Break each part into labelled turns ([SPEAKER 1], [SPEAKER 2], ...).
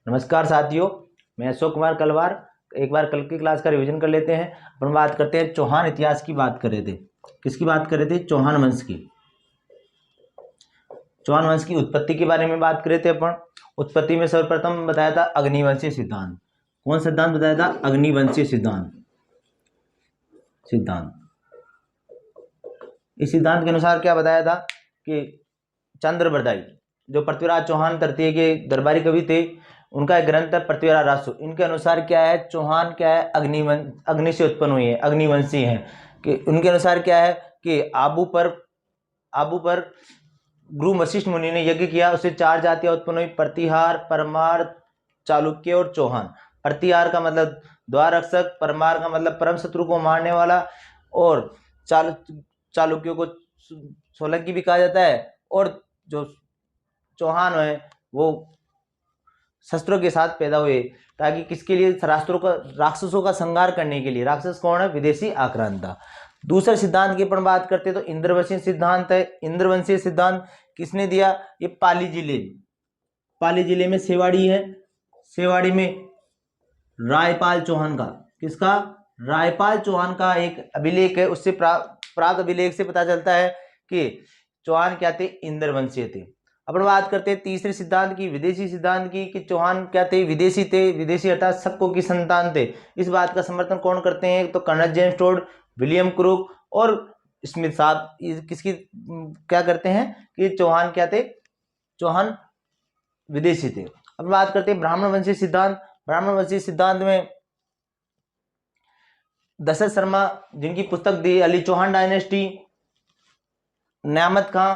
[SPEAKER 1] नमस्कार साथियों, मैं अशोक कुमार कलवार। एक बार कल की क्लास का रिवीजन कर लेते हैं। अपन बात करते हैं चौहान इतिहास की बात कर रहे थे। किसकी बात कर रहे थे? चौहान वंश की। चौहान वंश की उत्पत्ति के बारे में बात कर रहे थे अपन। उत्पत्ति में सर्वप्रथम बताया था अग्निवंशीय सिद्धांत। कौन सिद्धांत बताया था? अग्निवंशीय सिद्धांत। इस सिद्धांत के अनुसार क्या बताया था कि चंद्रबरदाई, जो पृथ्वीराज चौहान तृतीय के दरबारी कवि थे, उनका एक ग्रंथ है पृथ्वीराज रासु। इनके अनुसार क्या है, चौहान क्या है, अग्नि से उत्पन्न हुई है, अग्निवंशी है। कि उनके अनुसार क्या है कि आबू पर गुरु वशिष्ठ मुनि ने यज्ञ किया, उससे 4 जातियां उत्पन्न हुई: प्रतिहार, परमार, चालुक्य और चौहान। प्रतिहार का मतलब द्वाररक्षक, परमार का मतलब परम शत्रु को मारने वाला, और चालुक्यों को सोलंकी भी कहा जाता है। और जो चौहान है वो शस्त्रों के साथ पैदा हुए, ताकि किसके लिए? राक्षसों का संहार करने के लिए। राक्षस कौन है? विदेशी आक्रांता। दूसरे सिद्धांत की अपन बात करते हैं तो इंद्रवंशीय सिद्धांत है। इंद्रवंशीय सिद्धांत किसने दिया? ये पाली जिले में सेवाड़ी है। सेवाड़ी में रायपाल चौहान का, किसका? रायपाल चौहान का एक अभिलेख है। उससे प्राप्त अभिलेख से पता चलता है कि चौहान क्या थे? इंद्रवंशीय थे। अपन बात करते हैं तीसरे सिद्धांत की, विदेशी सिद्धांत की, कि चौहान क्या थे? विदेशी थे। विदेशी अर्थात शकों की संतान थे। इस बात का समर्थन कौन करते हैं? तो Colonel James Tod, William Crooke और स्मिथ साहब किसकी क्या करते हैं कि चौहान क्या थे? चौहान विदेशी थे। अब बात करते हैं ब्राह्मण वंशीय सिद्धांत। ब्राह्मण वंशीय सिद्धांत में दशरथ शर्मा, जिनकी पुस्तक दी अली चौहान डायनेस्टी, न्यामत खां,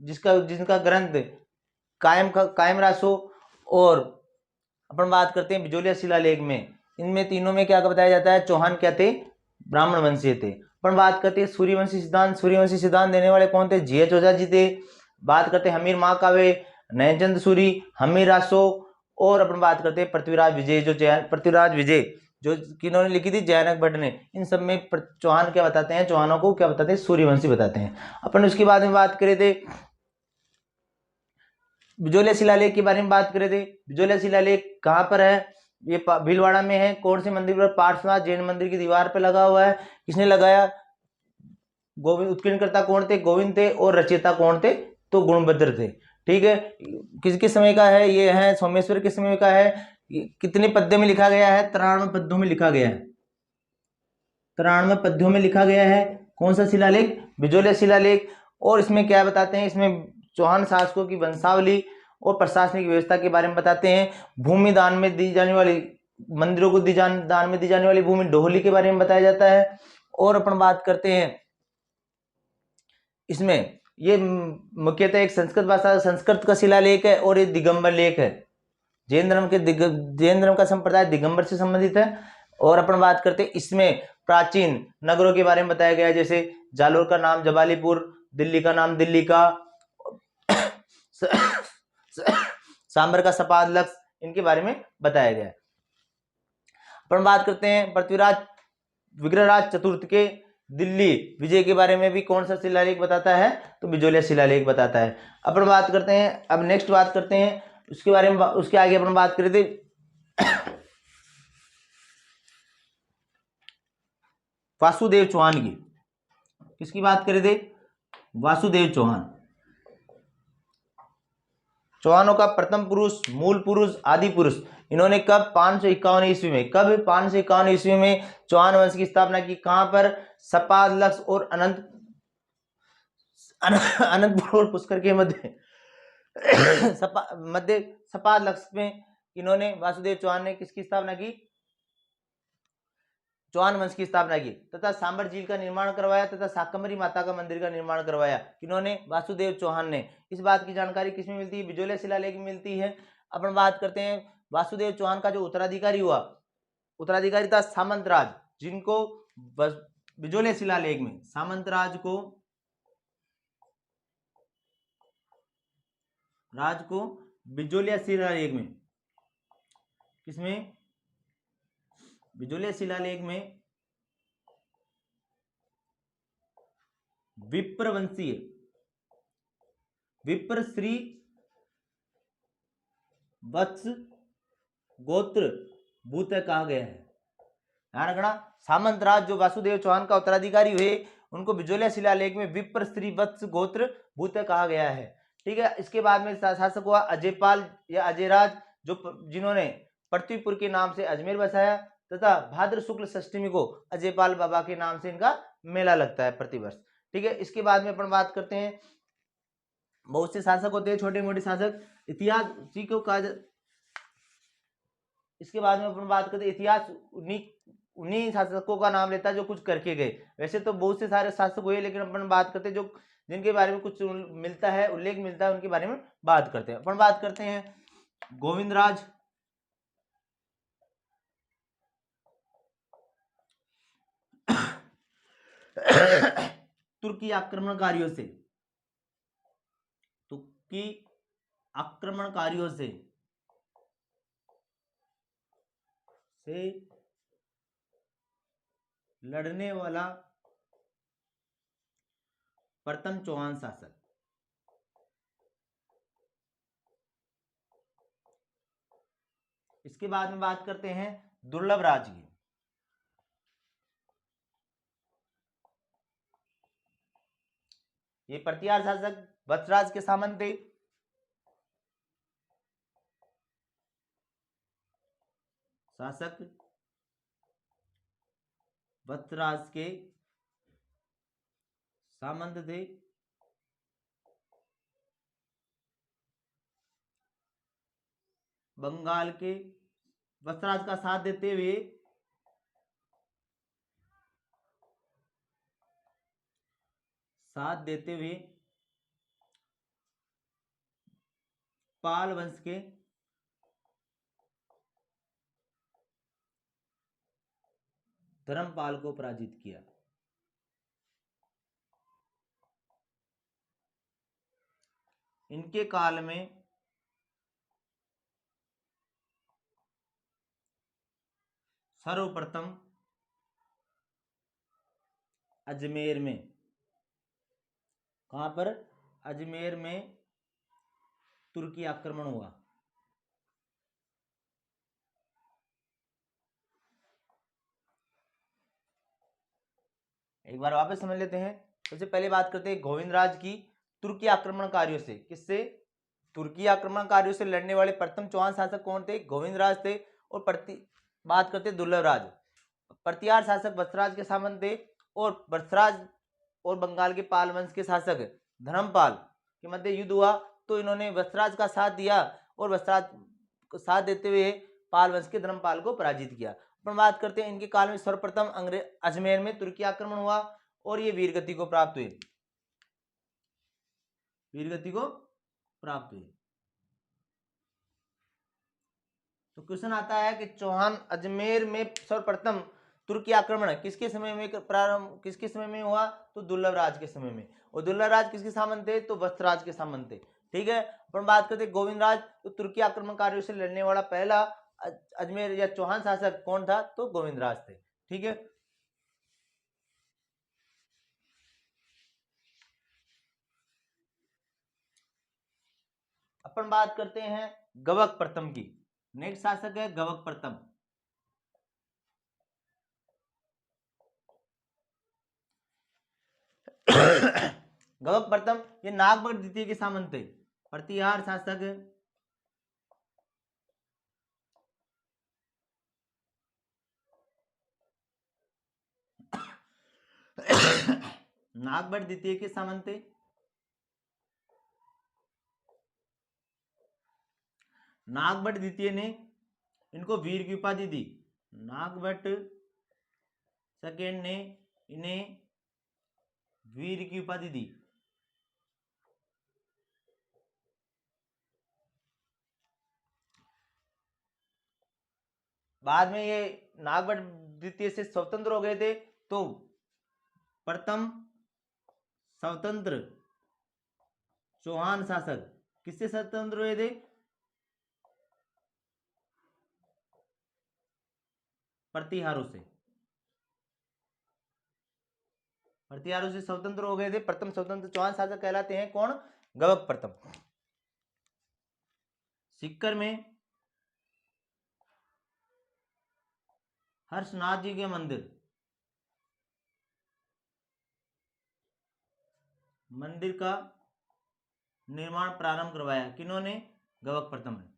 [SPEAKER 1] जिनका ग्रंथ कायम रासो, और अपन बात करते हैं बिजोलिया शिलालेख में। इनमें तीनों में क्या बताया जाता है? चौहान क्या थे? ब्राह्मण वंशीय थे। अपन बात करते हैं सूर्यवंशी सिद्धांत। सूर्यवंशी सिद्धांत देने वाले कौन थे? जी.एच. ओझा जी थे। बात करते हैं हमीर महाकाव्य, नयनचंद सूरी, हमीर रासो, और अपन बात करते हैं पृथ्वीराज विजय जो किन्होंने लिखी थी? जैनक भट्ट ने। इन सब में चौहान क्या बताते हैं? चौहानों को क्या बताते हैं? सूर्यवंशी बताते हैं। अपन उसके बाद में बात करे थे बिजोलिया शिलालेख के बारे में बात करे थे। बिजोलिया शिलालेख कहाँ पर है? ये भीलवाड़ा में है। कौन से मंदिर पर? पार्श्वनाथ जैन मंदिर की दीवार पर लगा हुआ है। किसने लगाया? गोविंद। उत्कीर्णकर्ता कौन थे? गोविंद थे। और रचयिता कौन थे? तो गुणभद्र थे। ठीक है। किसके समय का है? ये है सोमेश्वर के समय का है। कितने पद्य में लिखा गया है? 93 पद्यों में लिखा गया है। 93 पद्यों में लिखा गया है। कौन सा शिलालेख? बिजोलिया शिलालेख। और इसमें क्या बताते हैं? इसमें चौहान शासकों की वंशावली और प्रशासनिक व्यवस्था के बारे में बताते हैं। भूमि दान में दी जाने वाली, मंदिरों को दान में दी जाने वाली भूमि डोहली के बारे में बताया जाता है। और अपन बात करते हैं इसमें, ये मुख्यतः एक संस्कृत का शिलालेख है, और ये दिगंबर लेख है। जैन धर्म का संप्रदाय दिगंबर से संबंधित है। और अपन बात करते हैं इसमें प्राचीन नगरों के बारे में बताया गया है, जैसे जालोर का नाम जबालीपुर, दिल्ली का नाम दिल्ली का, सांबर का सपाद लक्स, इनके बारे में बताया गया है। अपन बात करते हैं पृथ्वीराज विग्रहराज चतुर्थ के दिल्ली विजय के बारे में भी कौन सा शिलालेख बताता है? तो बिजोलिया शिलालेख बताता है। अपन बात करते हैं, अब नेक्स्ट बात करते हैं उसके बारे में। उसके आगे अपन बात करें थे वासुदेव चौहान की। किसकी बात करें थे? वासुदेव चौहान। चौहानों का प्रथम पुरुष, मूल पुरुष, आदि पुरुष। इन्होंने कब? 551 ईस्वी में। कब? 551 ईस्वी में चौहान वंश की स्थापना की। कहां पर? सपाद लक्स और अनंतपुर और पुष्कर के मध्य सपाद लक्स में इन्होंने, वासुदेव चौहान ने किसकी स्थापना की? चौहान वंश की स्थापना की, तथा सांबर झील का निर्माण करवाया, तथा शाकंभरी माता का मंदिर का निर्माण करवाया। किन्होंने? वासुदेव चौहान ने। इस बात की जानकारी किसमें मिलती है? बिजोलिया शिलालेख में मिलती है। अपन बात करते हैं वासुदेव चौहान का जो उत्तराधिकारी हुआ, उत्तराधिकारी था सामंतराज, जिनको बिजोलिया शिलालेख में सामंतराज को बिजोलिया शिलालेख में, किसमें? बिजोलिया शिलालेख में विप्रवंशीय, विप्र श्री वत्स गोत्र भूत कहा गया है। ध्यान रखना, सामंत राज जो वासुदेव चौहान का उत्तराधिकारी हुए उनको बिजोलिया शिलालेख में विप्र स्त्री वत्स गोत्र भूत कहा गया है। ठीक है, इसके बाद में शासक हुआ अजयपाल या अजयराज, जो जिन्होंने पृथ्वीपुर के नाम से अजमेर बसाया तथा भाद्र शुक्ल षष्ठी को अजयपाल बाबा के नाम से इनका मेला लगता है प्रतिवर्ष। ठीक है, इसके बाद में अपन बात करते हैं, बहुत से शासक होते हैं छोटे मोटे शासक, इतिहास जी को कहा। इसके बाद में अपन बात करते हैं इतिहास उन्हीं शासकों का नाम लेता है जो कुछ करके गए। वैसे तो बहुत से सारे शासक हुए, लेकिन अपन बात करते हैं जो जिनके बारे में कुछ मिलता है, उल्लेख मिलता है, उनके बारे में बात करते हैं। अपन बात करते हैं गोविंदराज। तुर्की आक्रमणकारियों से लड़ने वाला प्रथम चौहान शासक। इसके बाद में बात करते हैं दुर्लभ राज की। ये प्रतिहार शासक वत्सराज के सामंत थे। शासक वत्सराज के सामंत थे। बंगाल के वत्सराज का साथ देते हुए पाल वंश के धर्मपाल को पराजित किया। इनके काल में सर्वप्रथम अजमेर में, कहां पर, अजमेर में तुर्की आक्रमण हुआ। एक बार वापस समझ लेते हैं। सबसे पहले बात करते हैं गोविंदराज की। तुर्की आक्रमणकारियों से, किससे, तुर्की आक्रमणकारियों से लड़ने वाले प्रथम चौहान शासक कौन थे, गोविंदराज थे। और बात करते हैं दुर्लभराज। प्रतिहार शासक वत्सराज के सामंत थे, और वत्सराज और बंगाल के पाल वंश के शासक धर्मपाल के मध्य युद्ध हुआ, तो इन्होंने वत्सराज का साथ दिया और वत्सराज को साथ देते हुए पाल वंश के धर्मपाल को पराजित किया। अपन बात करते हैं इनके काल में सर्वप्रथम अजमेर में तुर्की आक्रमण हुआ और ये वीरगति को प्राप्त हुए। तो क्वेश्चन आता है कि चौहान अजमेर में सर्वप्रथम तुर्की आक्रमण किसके समय में प्रारंभ, किसके समय में हुआ, तो दुर्लभराज के समय में। और दुर्लभराज किसके सामंत थे, तो वत्सराज के सामंत थे। ठीक है, अपन बात करते हैं गोविंदराज। तो तुर्की आक्रमणकारियों से लड़ने वाला पहला अजमेर या चौहान शासक कौन था, तो गोविंदराज थे। ठीक है, अपन बात करते हैं गवक प्रथम की। नेक्स्ट शासक है गवक प्रथम। गवक प्रथम ये नागभट्ट द्वितीय के सामंत थे। प्रतिहार शासक नागभट्ट द्वितीय के सामंत थे। नागभट्ट द्वितीय ने इनको वीर की उपाधि दी। नागभट्ट सेकेंड ने इन्हें वीर की उपाधि दी। बाद में ये नागभट्ट द्वितीय से स्वतंत्र हो गए थे, तो प्रथम स्वतंत्र चौहान शासक किससे स्वतंत्र हुए थे, प्रतिहारों से। प्रतिहारों से स्वतंत्र हो गए थे। प्रथम स्वतंत्र चौहान शासक कहलाते हैं कौन, गवक प्रथम। सीकर में हर्षनाथ जी के मंदिर का निर्माण प्रारंभ करवाया। किन्होंने? गवक प्रथम ने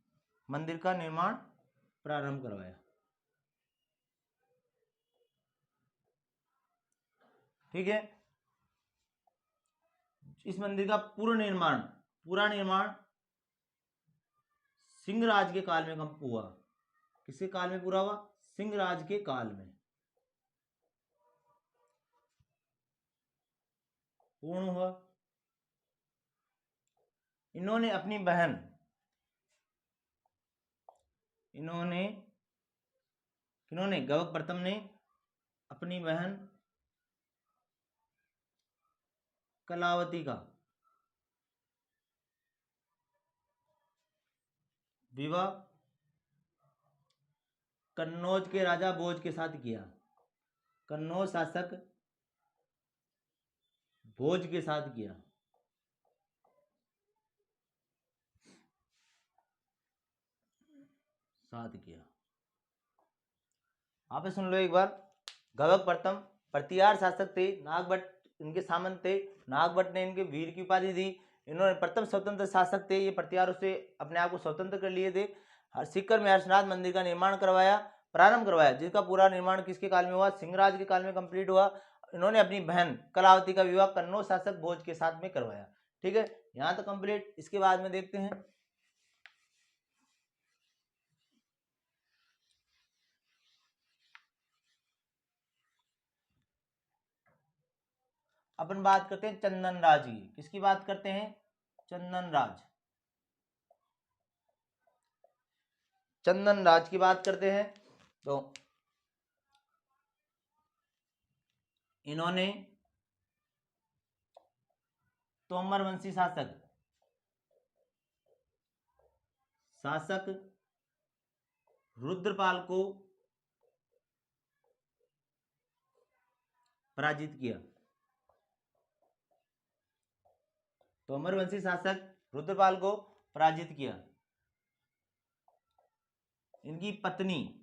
[SPEAKER 1] मंदिर का निर्माण प्रारंभ करवाया। ठीक है। इस मंदिर का पूरा निर्माण सिंहराज के काल में हुआ। किसके काल में पूरा हुआ? सिंहराज के काल में पूर्ण हुआ। इन्होंने अपनी बहन किन्होंने? गवक प्रथम ने अपनी बहन कलावती का विवाह कन्नौज के राजा भोज के साथ किया। कन्नौज शासक भोज के साथ किया। आप सुन लो एक बार। गवक प्रथम प्रतिहार शासक थे। नागभट्ट इनके सामंत थे। नागभट्ट ने इनके वीर की उपाधि दी। इन्होंने प्रथम स्वतंत्र शासक थे। ये प्रतिहारों से अपने आप को स्वतंत्र कर लिए थे। सीकर में हर्षनाथ मंदिर का निर्माण प्रारंभ करवाया, जिसका पूरा निर्माण किसके काल में हुआ? सिंहराज के काल में कंप्लीट हुआ। इन्होंने अपनी बहन कलावती का विवाह कन्नौज शासक भोज के साथ में करवाया। ठीक है, यहां तक कंप्लीट। इसके बाद में देखते हैं अपन बात करते हैं चंदन राज की। किसकी बात करते हैं? चंदन राज की बात करते हैं। तो इन्होंने तोमर वंशी शासक रुद्रपाल को पराजित किया। तोमर वंशी शासक रुद्रपाल को पराजित किया। इनकी पत्नी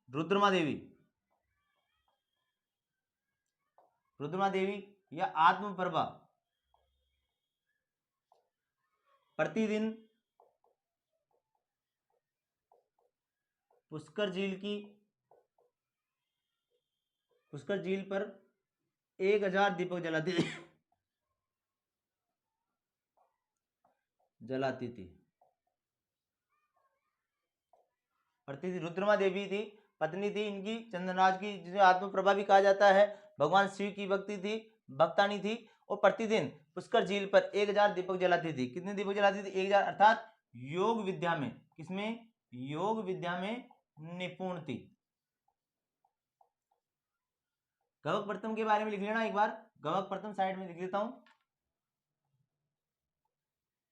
[SPEAKER 1] रुद्रमा देवी या आत्मप्रभा प्रतिदिन पुष्कर झील पर 1000 दीपक जलाती थी। प्रतिदिन रुद्रमा देवी थी, पत्नी थी इनकी चंदनराज की, जिसे आत्मप्रभा भी कहा जाता है। भगवान शिव की भक्तानी थी और प्रतिदिन पुष्कर झील पर 1000 दीपक जलाती थी। कितने दीपक जलाती थी? 1000। अर्थात योग विद्या में, किसमें? योग विद्या में निपुण थी। गवक प्रथम के बारे में लिख लेना एक बार। गवक प्रथम साइड में लिख देता हूं।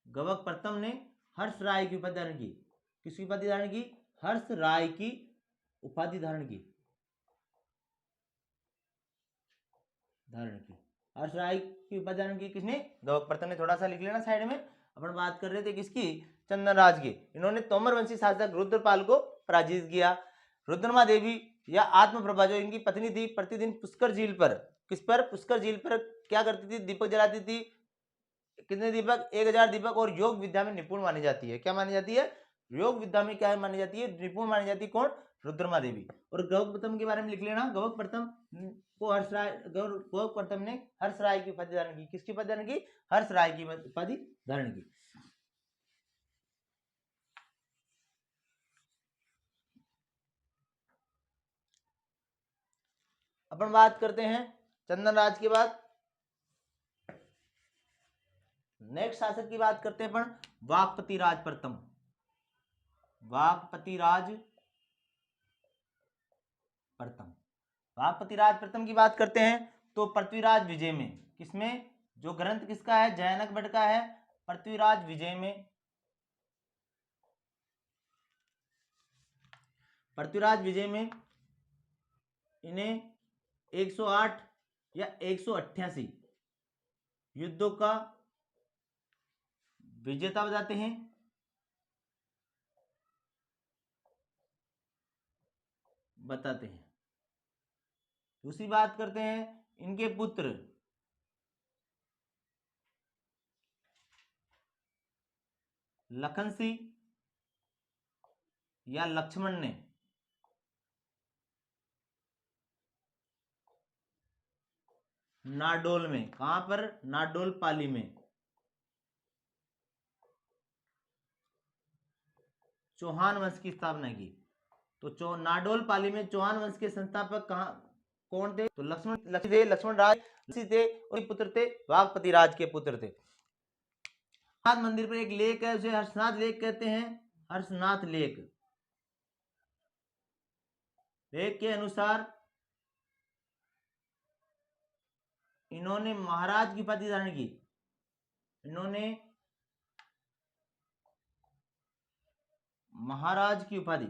[SPEAKER 1] गवक प्रथम ने हर्ष राय की उपाधि धारण की। किसकी उपाधि धारण की? हर्ष राय की उपाधि धारण की। हर्ष राय की उपाधि धारण की किसने? गवक प्रथम ने। थोड़ा सा लिख लेना साइड में। अपन बात कर रहे थे किसकी? चंदनराज की। इन्होंने तोमर वंशी शासक रुद्रपाल को पराजित किया। रुद्रमा देवी या आत्मप्रभा जो इनकी पत्नी थी, प्रतिदिन पुष्कर झील पर, किस पर? पुष्कर झील पर क्या करती थी? दीपक जलाती थी। कितने दीपक? 1000 दीपक। और योग विद्या में निपुण मानी जाती है। क्या मानी जाती है? योग विद्या में क्या मानी जाती है? निपुण मानी जाती है। कौन? रुद्रमा देवी। और गवक प्रथम के बारे में लिख लेना। गवक प्रथम को गवक प्रथम ने हर्ष राय की उपाधि धारण की। किसकी उपाधि धारण की? हर्ष राय की उपाधि धारण की। अपन बात करते हैं चंदन राज के बाद नेक्स्ट शासक की बात करते हैं अपन, वाकपति राज प्रथम। वाकपति राज प्रथम की बात करते हैं तो पृथ्वीराज विजय में, किसमें? जो ग्रंथ किसका है? जैनक भट्ट का है। पृथ्वीराज विजय में, इन्हें 108 या 188 युद्धों का विजेता बताते हैं। दूसरी बात करते हैं इनके पुत्र लखन सिंह या लक्ष्मण ने नाडोल में, कहां पर, नाडोल पाली में चौहान वंश की स्थापना की। तो नाडोल पाली में चौहान वंश के संस्थापक कौन थे? तो लक्ष्मण राज थे, और पुत्र थे वाघपति राज के पुत्र थे। हर्षनाथ मंदिर पर एक लेक है, उसे हर्षनाथ लेक कहते हैं। हर्षनाथ लेक, लेक के अनुसार इन्होंने महाराज की उपाधि धारण की। इन्होंने महाराज की उपाधि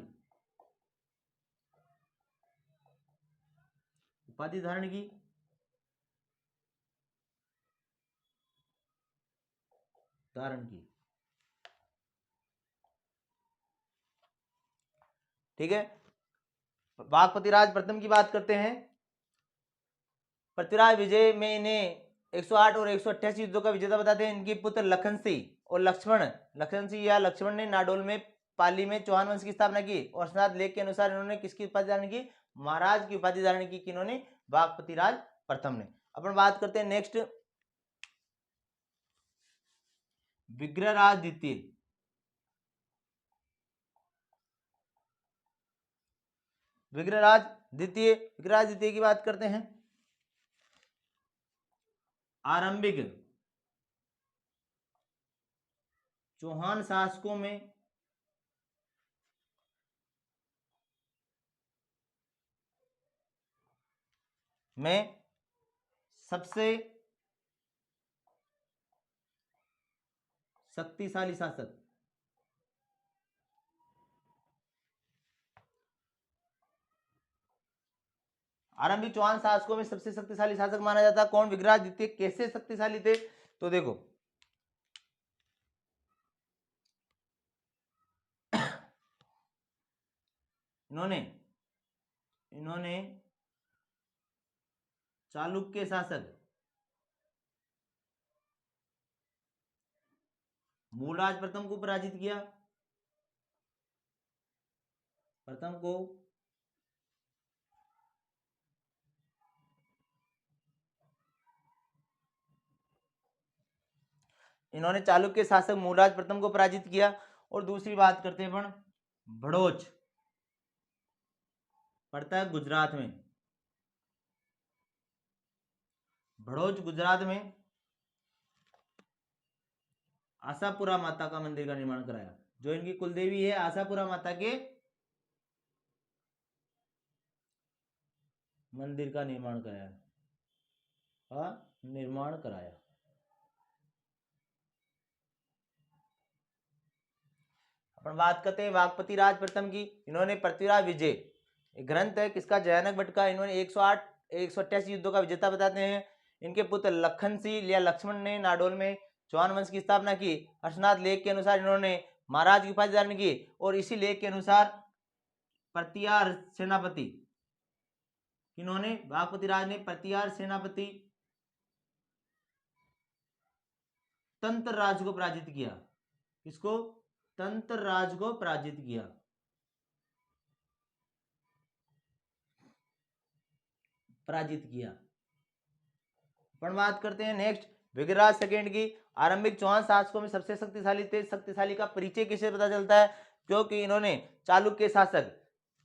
[SPEAKER 1] धारण की। ठीक है। वाघपति राज प्रथम की बात करते हैं। पृथ्वीराज विजय में इन्हें 108 और 188 युद्धों का विजेता बताते हैं। इनके पुत्र लखन सिंह और लक्ष्मण सिंह या लक्ष्मण ने नाडोल में पाली में चौहान वंश की स्थापना की। और हर्षनाथ लेख के अनुसार इन्होंने किसकी उपाधि धारण की? महाराज की उपाधि धारण की। किन्होंने? वाघपति राज प्रथम ने। अपन बात करते हैं नेक्स्ट, विग्रहराज द्वितीय। विग्रहराज द्वितीय की बात करते हैं। आरंभिक चौहान शासकों में सबसे शक्तिशाली शासक। आरंभिक चौहान शासकों में सबसे शक्तिशाली शासक माना जाता है कौन? विग्रहराज द्वितीय। कैसे शक्तिशाली थे? तो देखो, इन्होंने चालुक्य शासक मूलराज प्रथम को पराजित किया। इन्होंने चालुक्य शासक मूलराज प्रथम को पराजित किया। और दूसरी बात करते हैं अपन, भड़ोच पड़ता है गुजरात में। भड़ोच गुजरात में आशापुरा माता का मंदिर का निर्माण कराया। जो इनकी कुलदेवी है आशापुरा माता के मंदिर का निर्माण कराया। अपन बात करते हैं वाघपति राज प्रथम की। इन्होंने पृथ्वीराज विजय ग्रंथ है किसका? जयानक भट्ट का। इन्होंने 108 188 युद्धों का विजेता बताते हैं। इनके पुत्र लखन सिंह या लक्ष्मण ने नाडोल में चौहान वंश की स्थापना की। हर्षनाथ लेख के अनुसार इन्होंने महाराज की उपाधि धारण की। और इसी लेख के अनुसार प्रतिहार सेनापति, इन्होंने वाघपति राज ने प्रतिहार सेनापति तंत्र राज को पराजित किया। किसको? तंत्र राज को पराजित किया। अपन बात करते हैं नेक्स्ट, विग्रहराज सेकेंड की। आरंभिक चौहान शासकों में सबसे शक्तिशाली थे। शक्तिशाली का परिचय किसे पता चलता है? क्योंकि इन्होंने चालुक्य शासक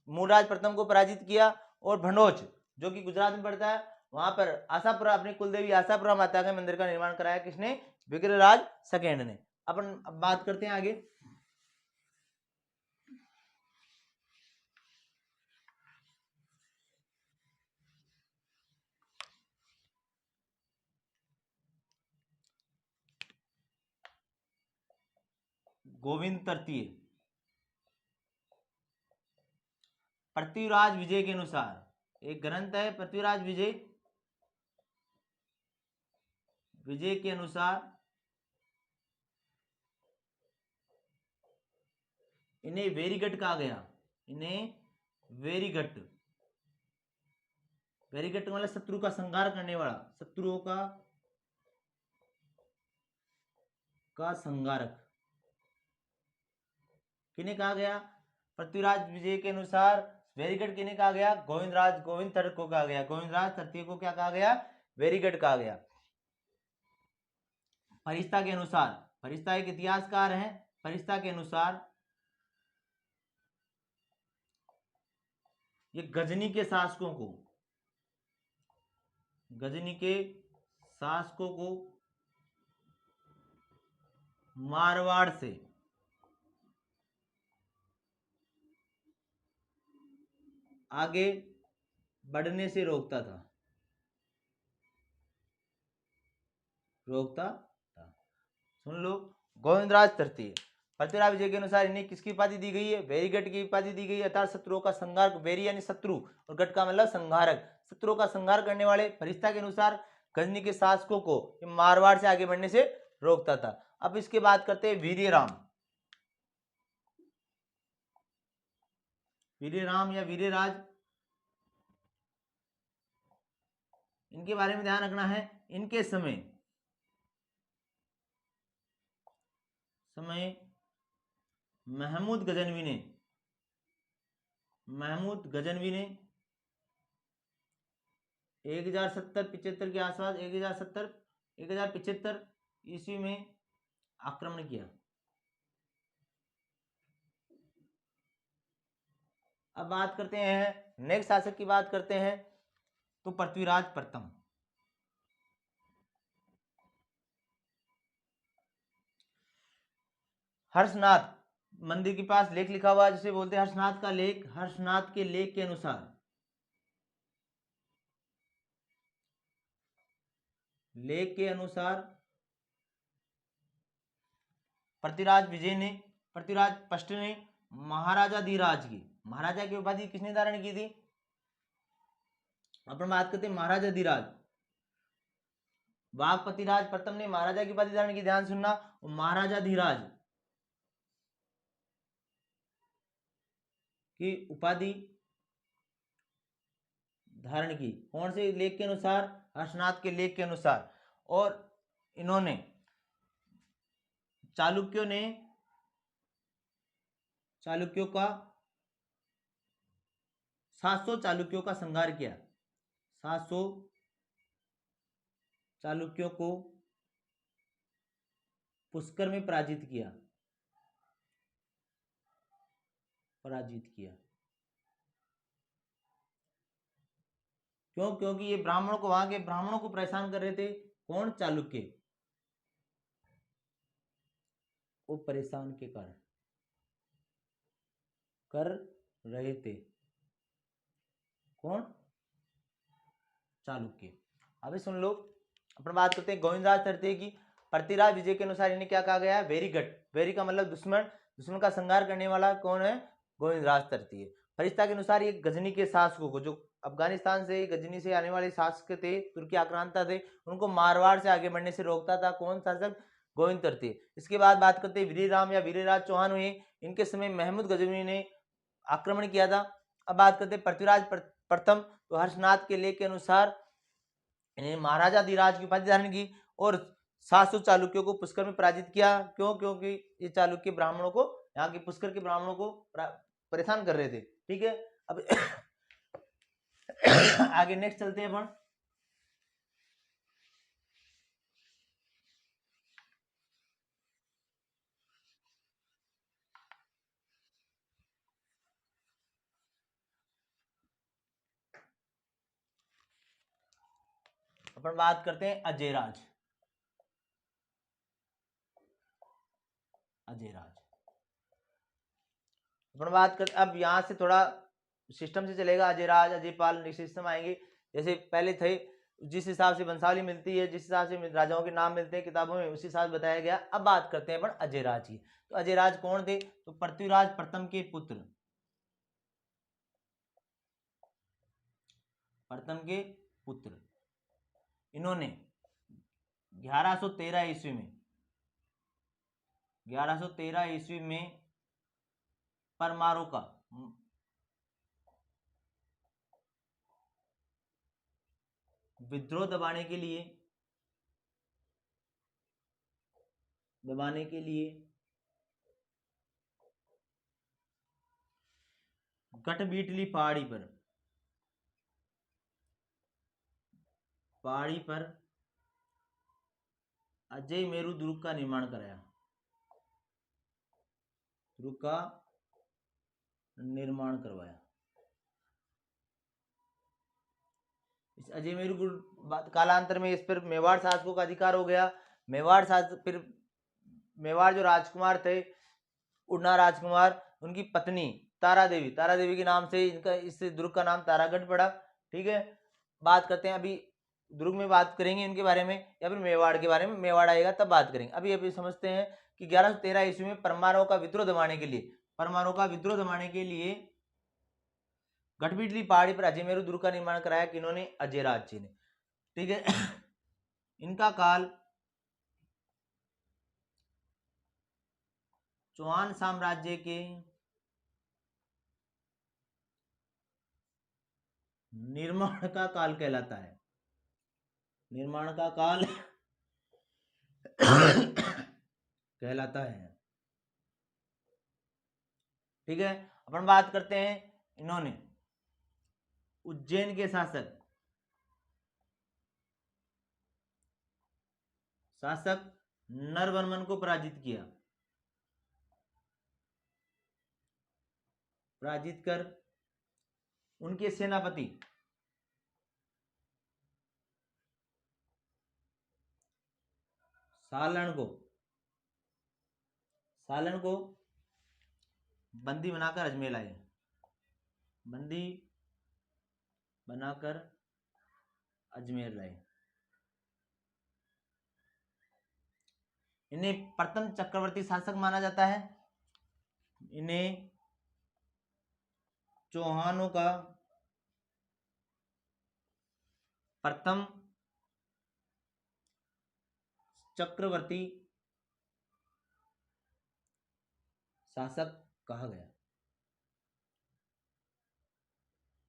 [SPEAKER 1] मूलराज प्रथम को पराजित किया। और भंडोच जो कि गुजरात में पड़ता है, वहां पर आशापुरा, अपनी कुलदेवी आशापुरा माता के मंदिर का निर्माण कराया। किसने? विग्रहराज सेकेंड ने। अपन अब बात करते हैं आगे, गोविंद तृतीय। पृथ्वीराज विजय के अनुसार एक ग्रंथ है, पृथ्वीराज विजय के अनुसार इन्हें वेरीगट कहा गया, इन्हें वेरीगट, वेरीगट मतलब शत्रु का संहार करने वाला, शत्रुओं का संहारक किन्हें कहा गया? पृथ्वीराज विजय के अनुसार वेरीगट किन्हें कहा गया? गोविंद तर्क को कहा गया, गोविंदराज तृतीय को क्या कहा गया? वेरीगट कहा गया। फरिश्ता के अनुसार, फरिश्ता एक इतिहासकार हैं, फरिश्ता के अनुसार ये गजनी के शासकों को मारवाड़ से आगे बढ़ने से रोकता था। सुन लो, गोविंदराज तृतीय, पृथ्वीराज विजय के अनुसार इन्हें किसकी उपाधि दी गई है? वेरीगट की उपाधि दी गई है, अर्थात शत्रुओं का संहार, वेरी यानी शत्रु और गट का मतलब संहारक, शत्रुओं का संहार करने वाले। फरिश्ता के अनुसार गजनी के शासकों को मारवाड़ से आगे बढ़ने से रोकता था। अब इसके बात करते हैं वीर्यराम या वीर्यराज, इनके बारे में ध्यान रखना है। इनके समय महमूद गजनवी ने 1075 के आसपास 1075 ईस्वी में आक्रमण किया। अब बात करते हैं नेक्स्ट शासक की, बात करते हैं तो पृथ्वीराज प्रथम। हर्षनाथ मंदिर के पास लेख लिखा हुआ है जिसे बोलते हैं हर्षनाथ का लेख। हर्षनाथ के लेख के अनुसार पृथ्वीराज पष्ट ने महाराजा धीराज की, महाराजा की उपाधि किसने धारण की थी? अपन बात करते हैं महाराजा धीराज। वाघपतिराज प्रथम ने महाराजा की उपाधि धारण की, ध्यान सुनना, महाराजा धीराज की उपाधि धारण की। कौन से लेख के अनुसार? हर्षनाथ के लेख के अनुसार। और इन्होंने चालुक्यों का 700 चालुक्यों का संहार किया। 700 चालुक्यों को पुष्कर में पराजित किया। क्यों? क्योंकि ये ब्राह्मणों को, वहां के ब्राह्मणों को परेशान कर रहे थे। कौन? चालुक्य, वो परेशान के कारण कर रहे थे। कौन? चालुक्य। अभी सुन लो, अपन बात करते हैं गोविंदराज तृतीय की। पृथ्वीराज विजय के अनुसार इन्हें क्या कहा गया? वेरीगट, वेरी का मतलब दुश्मन का संहार करने वाला कौन है? गोविंदराज तृतीय। फरिश्ता के अनुसार ये गजनी के शासकों को, जो अफगानिस्तान से गजनी से आने वाले शासक थे, तुर्की आक्रांता थे, उनको मारवाड़ से आगे बढ़ने से रोकता था। कौन शासक? गोविंद तृतीय। इसके बाद बात करते हैं वीरराम या वीरराज चौहान हुए। इनके समय महमूद गजनी ने आक्रमण किया था। अब बात करते हैं पृथ्वीराज प्रथम, तो हर्षनाथ के लेख के अनुसार इन्हें महाराजा धीराज की उपाधि धारण की और 700 चालुक्यों को पुष्कर में पराजित किया। क्यों? क्योंकि ये चालुक्य ब्राह्मणों को, यहाँ के पुष्कर के ब्राह्मणों को परेशान कर रहे थे। ठीक है, अब आगे नेक्स्ट चलते हैं अपन। अपन बात करते हैं अजयराज। अपन बात कर, अब यहां से थोड़ा सिस्टम से चलेगा। अजयराज, अजयपाल, सिस्टम आएंगे। जैसे पहले थे, जिस हिसाब से वंशावली मिलती है, जिस हिसाब से राजाओं के नाम मिलते हैं किताबों में, उसी हिसाब से बताया गया। अब बात करते हैं अपन अजयराज की। तो अजयराज कौन थे? तो पृथ्वीराज प्रथम के पुत्र, इन्होंने 1113 ईस्वी में परमारों का विद्रोह दबाने के लिए गठबीटली पहाड़ी पर अजय मेरू दुर्ग का निर्माण कराया। दुर्ग का निर्माण करवाया। इस अजय मेरू कालांतर में इस पर मेवाड़ शासकों का अधिकार हो गया। फिर मेवाड़ जो राजकुमार थे, उड़ना राजकुमार, उनकी पत्नी तारा देवी के नाम से इनका इस दुर्ग का नाम तारागढ़ पड़ा। ठीक है, बात करते हैं अभी दुर्ग में, बात करेंगे इनके बारे में या फिर मेवाड़ के बारे में, मेवाड़ आएगा तब बात करेंगे। अभी समझते हैं कि 1113 ईस्वी में परमारों का विद्रोह दबाने के लिए गठबीटली पहाड़ी पर अजय मेरू दुर्ग का निर्माण कराया किन्होंने? अजयराज जी ने। ठीक है, इनका काल चौहान साम्राज्य के निर्माण का काल कहलाता है। निर्माण का काल कहलाता है। ठीक है, अपन बात करते हैं इन्होंने उज्जैन के शासक नरवर्मन को पराजित कर उनके सेनापति सालन को बंदी बनाकर अजमेर लाए। इन्हें प्रथम चक्रवर्ती शासक माना जाता है। इन्हें चौहानों का प्रथम चक्रवर्ती शासक कहा गया।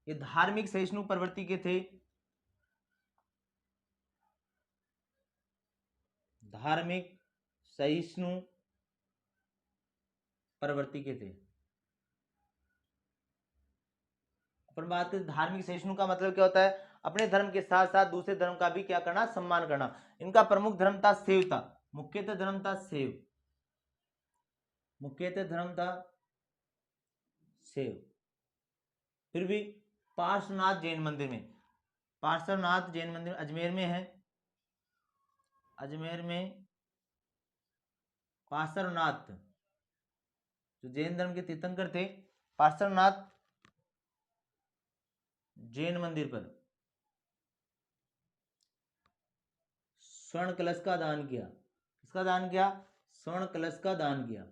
[SPEAKER 1] ये धार्मिक सहिष्णु प्रवृत्ति के थे। धार्मिक सहिष्णु प्रवृत्ति के थे। अपन बात करें धार्मिक सहिष्णु का मतलब क्या होता है? अपने धर्म के साथ साथ दूसरे धर्म का भी क्या करना? सम्मान करना। इनका प्रमुख धर्म था शैवता। मुख्यतः धर्म था शैव। फिर भी पार्श्वनाथ जैन मंदिर अजमेर में है। अजमेर में पार्श्वनाथ जो जैन धर्म के तीर्थंकर थे, पार्श्वनाथ जैन मंदिर पर स्वर्ण कलश का दान किया। किसका दान किया? स्वर्ण कलश का दान किया।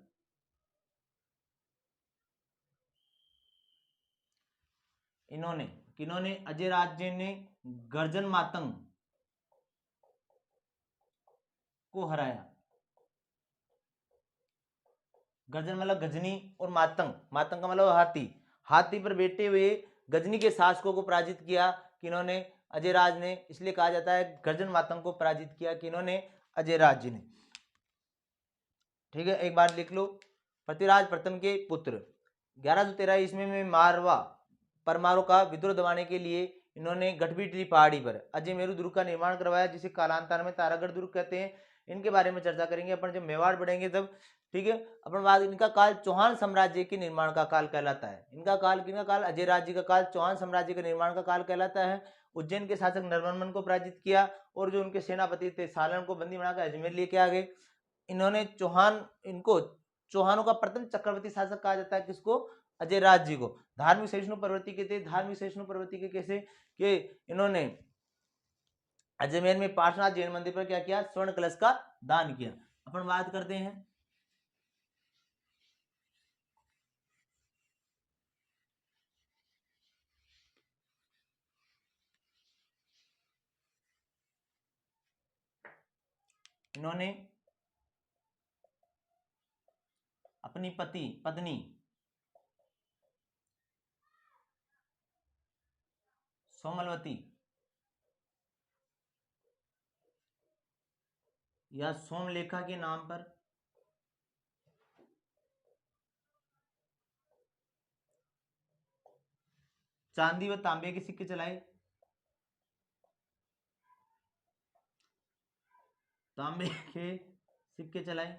[SPEAKER 1] किन्होंने? अजयराज जी ने गर्जन मातंग को हराया। गर्जन मतलब गजनी, और मातंग का मतलब हाथी पर बैठे हुए गजनी के शासकों को पराजित किया किन्होंने? अजयराज ने। इसलिए कहा जाता है गर्जन मातंग को पराजित किया किन्होंने? अजयराज जी ने। ठीक है, एक बार लिख लो, पृथ्वीराज प्रथम के पुत्र 1113 ईस्वी में परमारों का विद्रोह दबाने के लिए इन्होंने गठबीटली पहाड़ी पर अजय मेरू दुर्ग का निर्माण करवाया, जिसे कालांतर में तारागढ़ दुर्ग कहते हैं। इनके बारे में चर्चा करेंगे अपन जब मेवाड़ बढ़ेंगे तब। ठीक है, अपन बात, इनका काल चौहान साम्राज्य के निर्माण का काल कहलाता है। इनका काल अजयराज जी का काल चौहान साम्राज्य के निर्माण का काल कहलाता है। उज्जैन के शासक नरवर्मन को पराजित किया और जो उनके सेनापति थे सालन को बंदी बनाकर अजमेर लेके आ गए। इन्होंने चौहानों का प्रथम चक्रवर्ती शासक कहा जाता है। किसको? अजयराज जी को। धार्मिक सहिष्णु प्रवृत्ति के थे। धार्मिक सहिष्णु प्रवृत्ति के कैसे? कि इन्होंने अजमेर में पार्श्वनाथ जैन मंदिर पर क्या किया? स्वर्ण कलश का दान किया। अपन बात करते हैं इन्होंने अपनी पत्नी सोमलवती या सोमलेखा के नाम पर चांदी व तांबे के सिक्के चलाए। तांबे के सिक्के चलाए।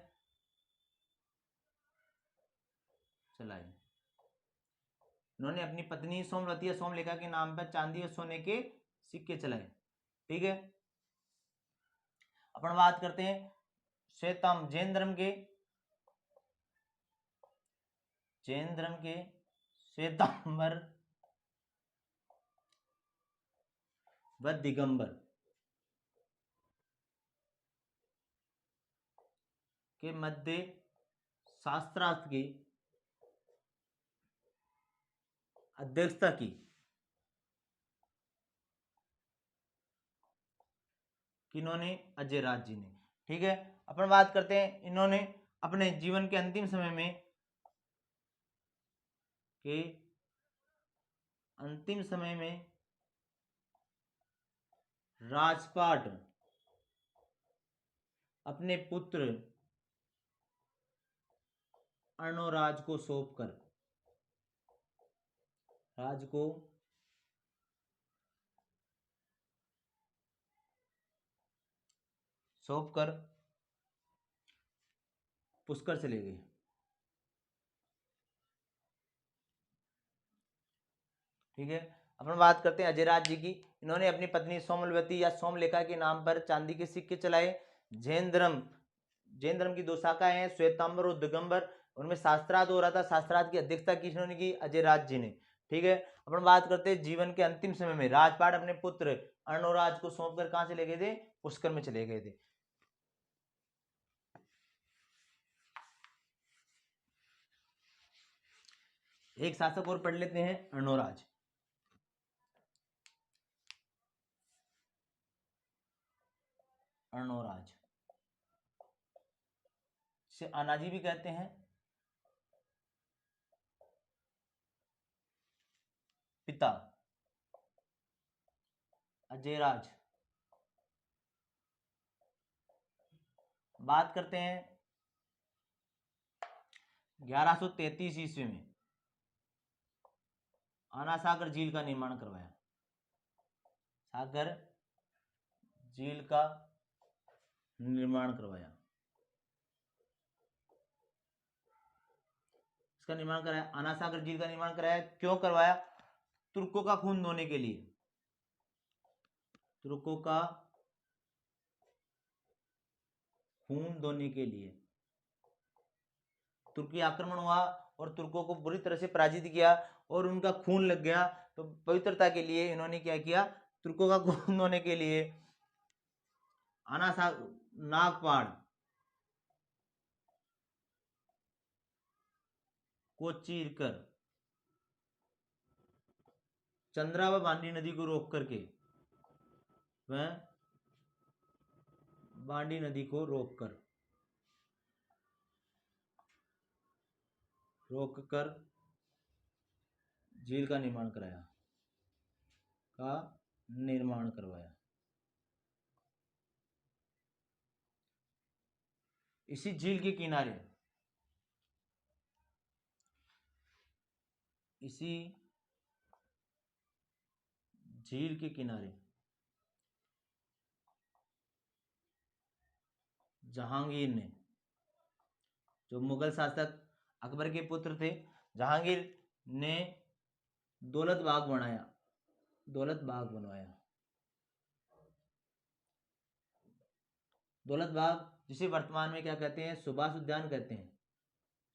[SPEAKER 1] इन्होंने अपनी पत्नी सोमवती या सोमलेखा के नाम पर चांदी और सोने के सिक्के चलाए। ठीक है, अपन बात करते हैं श्वेतांबर जैन धर्म के श्वेतांबर व दिगंबर के मध्य शास्त्रार्थ की अध्यक्षता की। किन्होंने? अजयराज जी ने। ठीक है, अपन बात करते हैं इन्होंने अपने जीवन के अंतिम समय में राजपाट अपने पुत्र अर्णोराज को सौंपकर पुष्कर चले गए। ठीक है, अपन बात करते हैं अजयराज जी की। इन्होंने अपनी पत्नी सोमलवती या सोमलेखा के नाम पर चांदी के सिक्के चलाए। जैन धर्म की दो शाखाएं हैं, श्वेतांबर और दिगंबर। उनमें शास्त्रार्थ हो रहा था, शास्त्रार्थ की अध्यक्षता किन्होंने की? अजयराज जी ने। ठीक है, अपन बात करते हैं जीवन के अंतिम समय में राजपाट अपने पुत्र अर्णोराज को सौंपकर कहां चले गए थे? पुष्कर में चले गए थे। एक शासक और पढ़ लेते हैं, अर्णोराज। से अनाजी भी कहते हैं। पिता अजयराज। बात करते हैं 1133 ईस्वी में आना सागर झील का निर्माण करवाया। सागर झील का निर्माण करवाया। इसका निर्माण कराया, आना सागर झील का निर्माण कराया। क्यों करवाया? तुर्कों का खून धोने के लिए। तुर्कों का खून धोने के लिए तुर्की आक्रमण हुआ और तुर्कों को बुरी तरह से पराजित किया और उनका खून लग गया। तो पवित्रता के लिए इन्होंने क्या किया? तुर्कों का खून धोने के लिए नागपाड़ को चीरकर चंद्रा व बांडी नदी को रोक करके रोककर झील का निर्माण करवाया। इसी झील के किनारे जहांगीर ने, जो मुगल शासक अकबर के पुत्र थे, जहांगीर ने दौलत बाग बनवाया। दौलत बाग, जिसे वर्तमान में क्या कहते हैं? सुभाष उद्यान कहते हैं।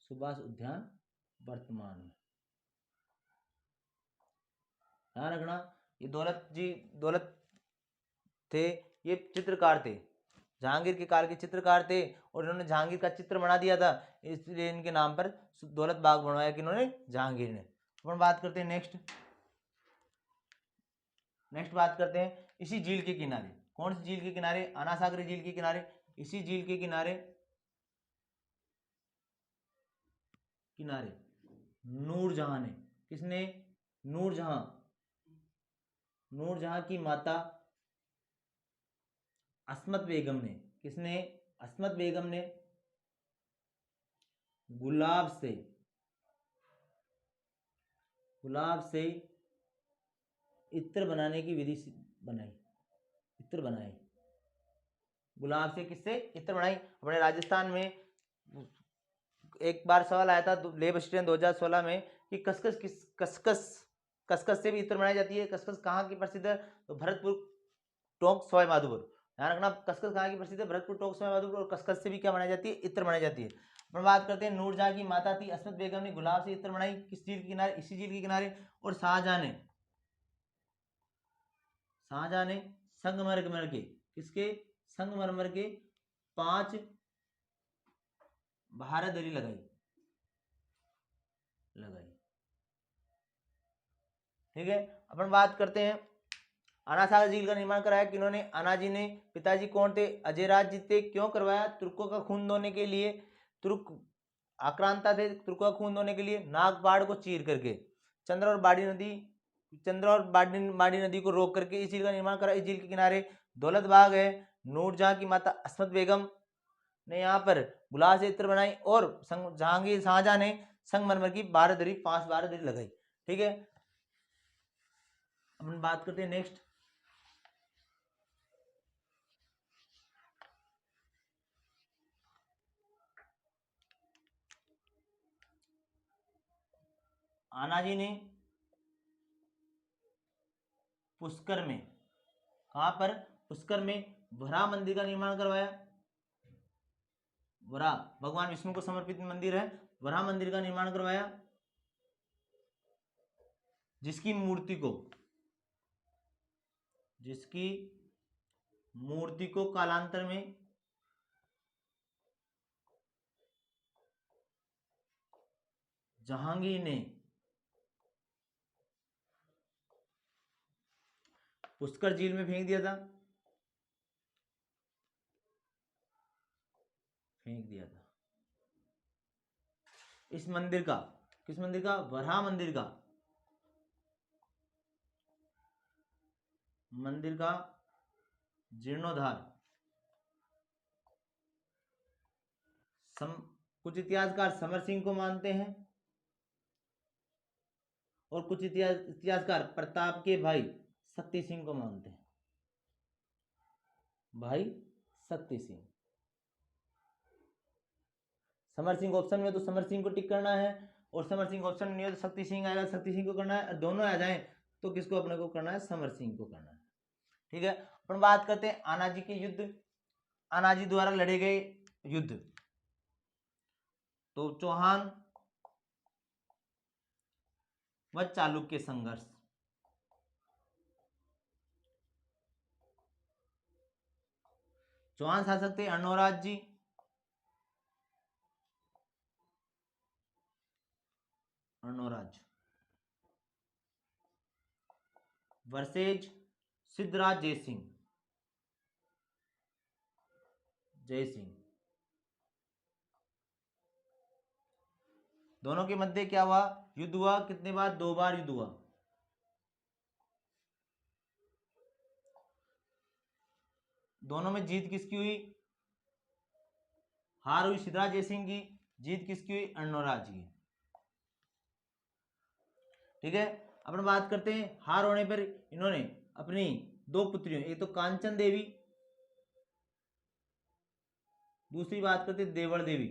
[SPEAKER 1] सुभाष उद्यान वर्तमान में। ध्यान रखना, ये दौलत थे, ये चित्रकार थे, जहांगीर के काल के चित्रकार थे और इन्होंने जहांगीर का चित्र बना दिया था, इसलिए इनके नाम पर दौलत बाग बनवाया कि इन्होंने, जहांगीर ने। अपन बात करते हैं नेक्स्ट बात करते हैं इसी झील के किनारे। कौन सी झील के किनारे? आना सागर झील के किनारे। इसी झील के किनारे नूरजहां ने, किसने? नूरजहां नूरजहां की माता अस्मत बेगम ने, किसने, अस्मत बेगम ने गुलाब से इत्र बनाने की विधि बनाई, इत्र बनाई, गुलाब से किससे इत्र बनाई। अपने राजस्थान में एक बार सवाल आया था लेब असिस्टेंट 2016 में कि कसकस से भी इत्र बनाई जाती है। कसकस कहाँ की प्रसिद्ध है, तो भरतपुर, टोंक, सवाई माधोपुर। ध्यान रखना, कसकस कहाँ की प्रसिद्ध है, भरतपुर, टोंक, सवाई माधोपुर। और कसकस से भी क्या बनाई जाती है, इत्र बनाई जाती है। अपन बात करते हैं, नूरजहां की माता थी अस्मत बेगम ने गुलाब से इत्र बनाई, किस झील के किनारे, इसी झील के किनारे। और शाहजहां ने संगमरमर के, किसके, संगमरमर के 5 बहारदरी लगाई। ठीक है, अपन बात करते हैं, आना सागर झील का निर्माण कराया किन्होंने, आनाजी ने। पिताजी कौन थे, अजयराज जी थे। क्यों करवाया, तुर्कों का खून धोने के लिए, तुर्क आक्रांता थे, तुर्कों का खून धोने के लिए, नागपाड़ को चीर करके। चंद्र और बाड़ी नदी को रोक करके इस झील का निर्माण करा। इस झील के किनारे दौलत बाग है। नूरजहां की माता अस्मत बेगम ने यहाँ पर गुलाब से इत्र बनाई, और शाहजहां ने संगमरमर की 5 बारहदरी लगाई। ठीक है, अपन बात करते हैं नेक्स्ट, आनाजी ने पुष्कर में, कहां पर, पुष्कर में वराह मंदिर का निर्माण करवाया। वराह भगवान विष्णु को समर्पित मंदिर है, वराह मंदिर का निर्माण करवाया, जिसकी मूर्ति को कालांतर में जहांगीर ने पुष्कर झील में फेंक दिया था, इस मंदिर का, किस मंदिर का, वराह मंदिर का जीर्णोद्धार। कुछ इतिहासकार समर सिंह को मानते हैं, और कुछ इतिहासकार प्रताप के भाई शक्ति सिंह को मानते हैं। भाई शक्ति सिंह, समर सिंह ऑप्शन में तो समर सिंह को टिक करना है, और समर सिंह ऑप्शन नहीं है तो शक्ति सिंह आएगा, शक्ति सिंह को करना है। दोनों आ जाए तो किसको अपने को करना है, समर सिंह को करना है। ठीक है, अपन बात करते हैं आनाजी के युद्ध, आनाजी द्वारा लड़े गए युद्ध। तो चौहान व चालुक्य संघर्ष, चौहान शासक थे अर्णोराज जी, वर्सेज सिद्धराज जयसिंह, दोनों के मध्य क्या हुआ, युद्ध हुआ। कितने बार, 2 बार युद्ध हुआ। दोनों में जीत किसकी हुई, हार हुई सिद्धराज जयसिंह की, जीत किसकी हुई, अर्णोराज की। ठीक है, अपन बात करते हैं, हार होने पर इन्होंने अपनी 2 पुत्रियों, एक तो कांचन देवी, दूसरी बात करते हैं देवल देवी,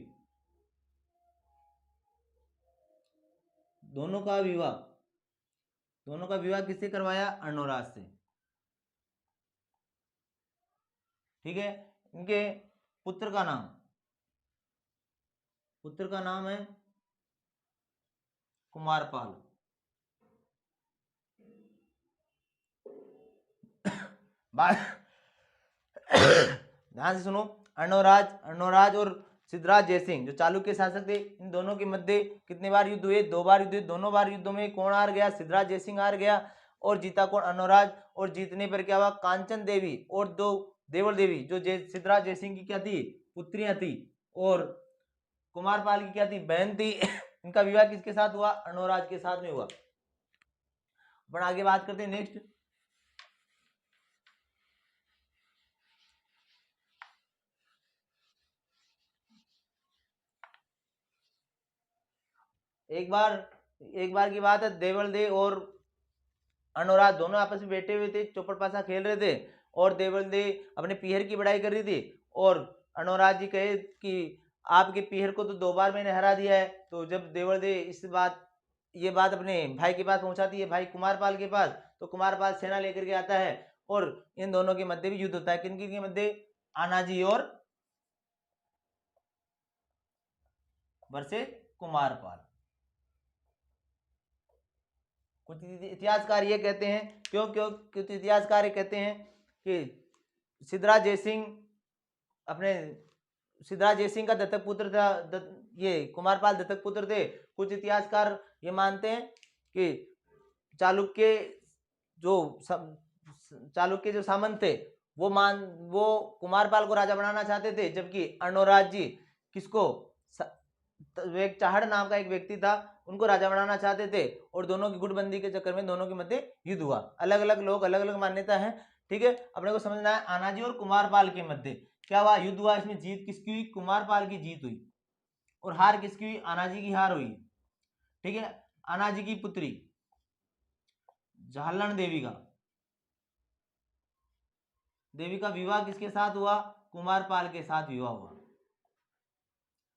[SPEAKER 1] दोनों का विवाह किससे करवाया, अर्णोराज से। ठीक है, इनके पुत्र का नाम है कुमारपाल। ध्यान से सुनो, अर्णोराज और सिद्धराज जयसिंह जो चालुक्य शासक थे, इन दोनों के मध्य कितने बार युद्ध हुए, 2 बार युद्ध हुए। दोनों बार युद्धों में कौन हार गया, सिद्धराज जयसिंह हार गया, और जीता कौन, अर्णोराज। और जीतने पर क्या हुआ, कांचन देवी और 2 देवल देवी जो सिद्धराज जयसिंह की क्या थी, पुत्रियां थी, और कुमारपाल की क्या थी, बहन थी। इनका विवाह किसके साथ हुआ, अर्णोराज के साथ में हुआ। अपन आगे बात करते हैं नेक्स्ट, एक बार की बात है, देवलदे और अनुराग दोनों आपस में बैठे हुए थे, चौपड़ पासा खेल रहे थे, और देवलदे अपने पीहर की बड़ाई कर रही थी, और अनुराग जी कहे कि आपके पीहर को तो 2 बार मैंने हरा दिया है। तो जब देवलदे ये बात अपने भाई के पास पहुंचाती है, भाई कुमारपाल के पास, तो कुमारपाल सेना लेकर के आता है और इन दोनों के मध्य भी युद्ध होता है। किन किन के मध्य? आनाजी और वर्सेस कुमारपाल। कुछ इतिहासकार ये कहते हैं, क्यों क्यों कुछ इतिहासकार ये कहते हैं कि सिद्धराज जयसिंह का दत्तक पुत्र था, ये कुमारपाल दत्तक पुत्र थे। कुछ इतिहासकार ये मानते हैं कि चालुक्य जो सामंत थे वो कुमारपाल को राजा बनाना चाहते थे, जबकि अर्णोराज जी किसको, एक चाहड़ नाम का एक व्यक्ति था, उनको राजा बनाना चाहते थे, और दोनों की गुटबंदी के चक्कर में दोनों के मध्य युद्ध हुआ। अलग अलग लोग अलग अलग मान्यता है, ठीक है। अपने को समझना है आनाजी और कुमारपाल के मध्य क्या हुआ, युद्ध हुआ। इसमें जीत किसकी हुई? कुमारपाल की जीत हुई। और हार किसकी हुई? आनाजी की हार हुई, ठीक है। आनाजी की पुत्री झालण देवी का विवाह किसके साथ हुआ? कुमारपाल के साथ विवाह हुआ।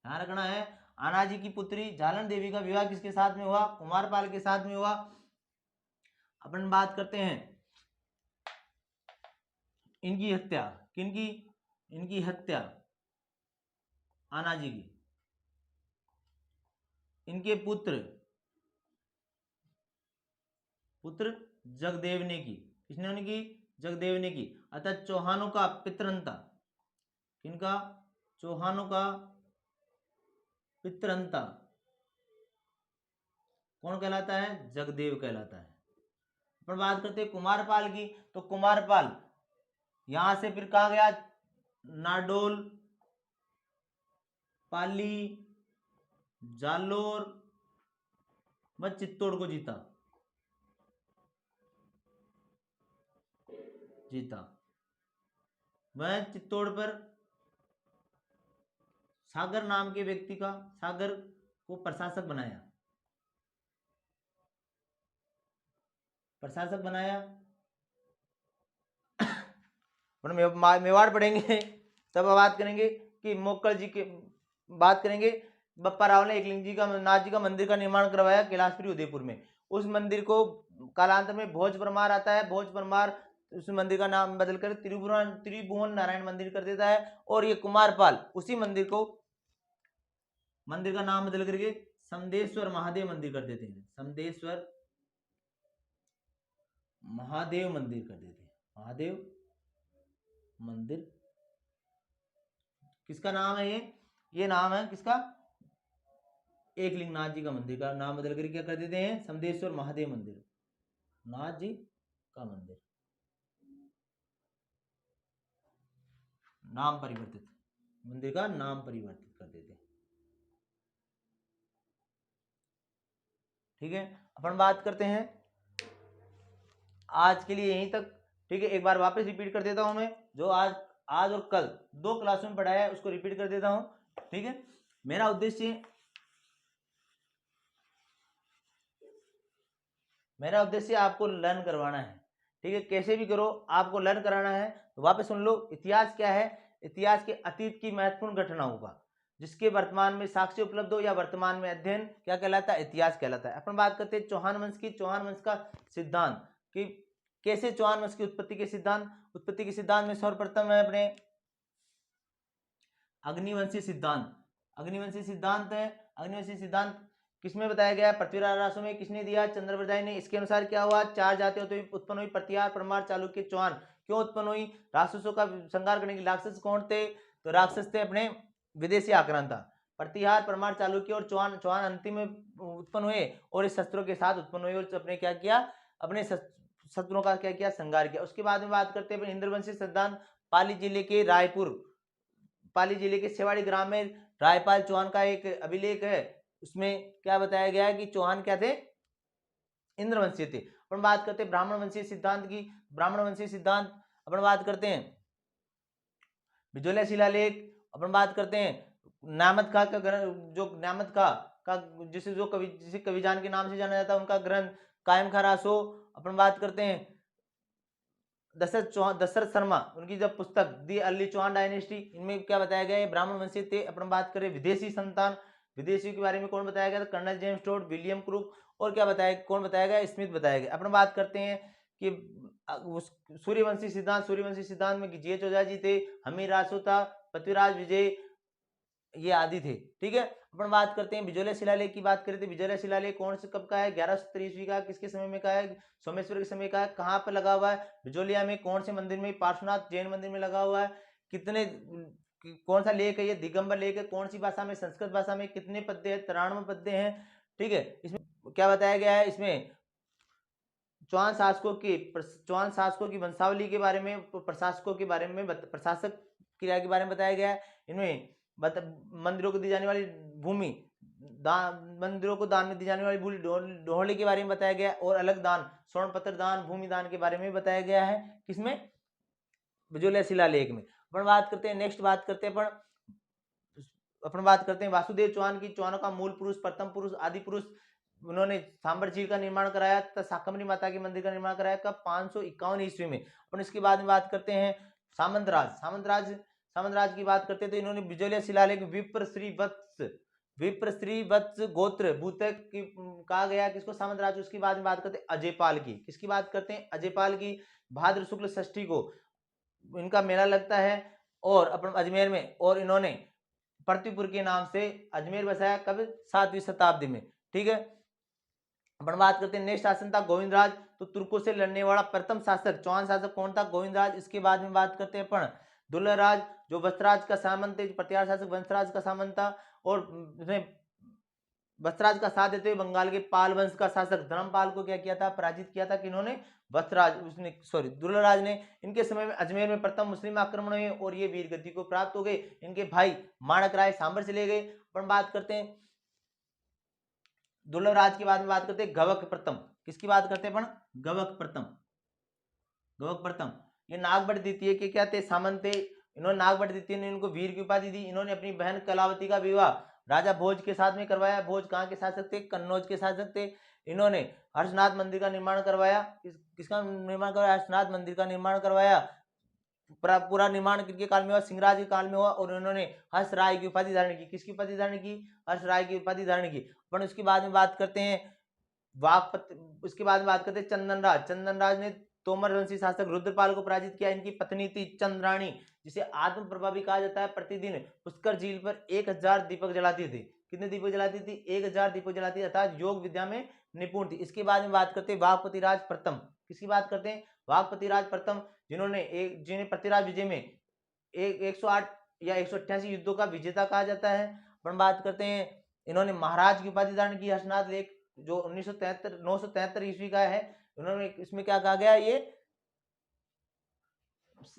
[SPEAKER 1] ध्यान रखना है, आनाजी की पुत्री झालण देवी का विवाह किसके साथ में हुआ? कुमारपाल के साथ में हुआ। अपन बात करते हैं इनकी हत्या, किनकी? इनकी हत्या आनाजी की, इनके पुत्र जगदेव ने की। किसने उनकी? जगदेव ने की। अतः चौहानों का पितरंता, किनका? चौहानों का पितरंता कौन कहलाता है? जगदेव कहलाता है। अपन बात करते हैं कुमारपाल की, तो कुमारपाल यहां से फिर कहा गया? नाडोल, पाली, जालोर व चित्तौड़ को जीता। वह चित्तौड़ पर सागर नाम के व्यक्ति का, सागर को प्रशासक बनाया। मेवाड़ पढ़ेंगे तब बात करेंगे कि मोक्कल जी के बात करेंगे। बप्पा राव ने एकलिंग जी का, नाथ जी का मंदिर का निर्माण करवाया कैलाशपुरी उदयपुर में। उस मंदिर को कालांतर में भोज परमार आता है, भोज परमार उस मंदिर का नाम बदलकर त्रिभुवन नारायण मंदिर कर देता है, और ये कुमारपाल उसी मंदिर का नाम बदल करके समदेश्वर महादेव मंदिर कर देते हैं। समदेश्वर महादेव मंदिर कर देते हैं। महादेव मंदिर किसका नाम है? ये नाम है किसका? एकलिंग नाथ जी का मंदिर का नाम बदल कर क्या कर देते हैं? समदेश्वर महादेव मंदिर, नाथ जी का मंदिर, नाम परिवर्तित, मंदिर का नाम परिवर्तित कर देते हैं, ठीक है। अपन बात करते हैं आज के लिए यहीं तक, ठीक है। एक बार वापस रिपीट कर देता हूं मैं, जो आज और कल 2 क्लासों में पढ़ाया है उसको रिपीट कर देता हूं, ठीक है। मेरा उद्देश्य आपको लर्न करवाना है, ठीक है। कैसे भी करो आपको लर्न कराना है। तो वापस सुन लो, इतिहास क्या है? इतिहास के अतीत की महत्वपूर्ण घटनाओं का जिसके वर्तमान में साक्ष्य उपलब्ध हो या वर्तमान में अध्ययन क्या कहलाता है? इतिहास कहलाता है। अपन बात करते हैं चौहान वंश की। चौहान वंश का सिद्धांत कि कैसे चौहान वंश की उत्पत्ति के सिद्धांत में सर्वप्रथम है अपने अग्निवंशी सिद्धांत किसमें बताया गया? पृथ्वीराज रासो में। किसने दिया? चंद्रवरदाई ने। इसके अनुसार क्या हुआ? 4 जातियों तो उत्पन्न हुई, प्रतिहार, परमार, चालुक्य, चौहान। क्यों उत्पन्न हुई? राक्षसों का संहार करने के। राक्षस कौन थे? तो राक्षस थे अपने विदेशी आक्रांत था। प्रतिहार, परमार, चालुक्य और चौहान अंतिम में उत्पन्न हुए, और इस शस्त्रों के साथ उत्पन्न हुए, और अपने क्या किया? अपने शत्रुओं का क्या किया? संहार किया। उसके बाद में बात करते हैं इंद्रवंशी सिद्धांत। पाली जिले के सेवाड़ी ग्राम में रायपाल चौहान का एक अभिलेख है, उसमें क्या बताया गया है कि चौहान क्या थे? इंद्रवंशी थे। अपन बात करते हैं ब्राह्मण वंशीय सिद्धांत की। अपन बात करते हैं बिजोलिया शिलालेख। अपन बात करते हैं न्यामत खा का, जो न्यामत खा का जिसे कविजान के नाम से जाना जाता है उनका ग्रंथ कायम खा रासो। अपन बात करते हैं दशरथ शर्मा उनकी जब पुस्तक दी अर्ली चौहान डायनेस्टी, इनमें क्या बताया गया है, ब्राह्मण वंशीय थे। अपन बात करें विदेशी संतान, विदेशियों के बारे में कौन बताया गया, Colonel James Tod, William Crooke, और क्या बताया, कौन बताया गया, स्मिथ बताया गया। अपन बात करते हैं कि सूर्यवंशी सिद्धांत में जीएच ओझा जी थे, हमीर रासो था, पृथ्वीराज विजय, ये आदि थे। ठीक है, अपन बात करते हैं बिजोलिया शिलालेख की बात करें तो बिजोलिया शिलालेख कौन से कब का है, 1170 ईस्वी का, किसके समय में का है, सोमेश्वर के समय का है, कहाँ पर लगा हुआ है, बिजोलिया में कौन से मंदिर में, पार्श्वनाथ जैन मंदिर में लगा हुआ है, कितने, कौन सा लेख है ये, दिगंबर लेख है, कौन सी भाषा में, संस्कृत भाषा में, कितने पद्य है, 93 पद्य हैं। ठीक है, इसमें क्या बताया गया है, इसमें चौहान शासकों की वंशावली के बारे में, प्रशासकों के बारे में, प्रशासक क्रिया के बारे में बताया गया है। इनमें मंदिरों को दी जाने वाली भूमि, मंदिरों को दान में दी जाने वाली भूमि डोहली के बारे में बताया गया, और अलग दान, स्वर्ण पत्र दान, भूमि दान के बारे में बताया गया है। किसमें, बिजोलिया शिलालेख में। अपन बात करते हैं, नेक्स्ट बात करते हैं अपन बात करते हैं वासुदेव चौहान की, चौहानों का मूल पुरुष, प्रथम पुरुष, आदि पुरुष। उन्होंने सांबर झील का निर्माण कराया तथा शाकंभरी माता के मंदिर का निर्माण कराया कब, 551 ईस्वी में। अपन इसके बाद में बात करते हैं सामंतराज की बात करते हैं तो इन्होंने बिजोलिया शिलालेख विप्र श्री वत्स गोत्र भूतक की कहा गया किसको, सामंतराज। उसकी बाद में बात करते हैं अजयपाल की, किसकी बात करते हैं, अजयपाल की। भाद्र शुक्ल षष्ठी को इनका मेला लगता है और अपन अजमेर में, और इन्होंने पृथ्वीपुर के नाम से अजमेर बसाया कब, 7वीं शताब्दी में। ठीक है, अपन बात करते हैं नेक्स्ट शासन था गोविंदराज, तो तुर्कों से लड़ने वाला प्रथम शासक, चौहान शासक कौन था, गोविंदराज। इसके बाद में बात करते हैं अपन दुल्लराज, जो वत्सराज का सामंत थे, प्रतिहार शासक वंशराज का सामंत था, और वत्सराज का साथ देते हुए बंगाल के पाल वंश का शासक धर्मपाल को क्या किया था, पराजित किया था। किन्होंने, दुल्लराज ने। इनके समय में अजमेर में प्रथम मुस्लिम आक्रमण हुए और ये वीर गद्दी को प्राप्त हो गए। इनके भाई माणक राय सांबर चले गए। अपन बात करते हैं दुर्लभराज के बाद में बात करते हैं गवक प्रथम, किसकी बात करते हैं अपन, गवक प्रथम। ये नागभट्ट द्वितीय के क्या थे, सामंत थे। इन्होंने, नागभट्ट द्वितीय ने इनको वीर की उपाधि दी। इन्होंने अपनी बहन कलावती का विवाह राजा भोज के साथ में करवाया। भोज कहाँ के शासक थे, कन्नौज के शासक थे। इन्होंने हर्षनाथ मंदिर का निर्माण करवाया। किसका निर्माण करवाया, हर्षनाथ मंदिर का निर्माण करवाया। पूरा निर्माण किनके काल में हुआ, सिंहराज के काल में हुआ, और उन्होंने हर्ष राय की उपाधि धारण की। किसकी उपाधि धारण की, हर्ष राय की उपाधि धारण की। अपन उसके बाद में बात करते हैं उसके बाद में बात करते हैं चंदनराज ने तोमर वंशी शासक रुद्रपाल को पराजित किया। इनकी पत्नी थी चंद्राणी, जिसे आत्म प्रभा भी कहा जाता है। प्रतिदिन पुष्कर झील पर 1000 दीपक जलाती थी। कितने दीपक जलाती थी, 1000 दीपक जलाती थी, अर्थात योग विद्या में निपुण थी। इसके बाद में बात करते हैं वाघपति राज प्रथम, किसकी बात करते हैं, वाघपति राज प्रथम, जिन्हें पृथ्वीराज विजय में 108 या 188 युद्धों का विजेता कहा जाता है। अपन बात करते हैं, इन्होंने महाराज की उपाधि धारण की। हर्षनाथ लेख जो 973 ईस्वी का है, उन्होंने इसमें क्या कहा गया, ये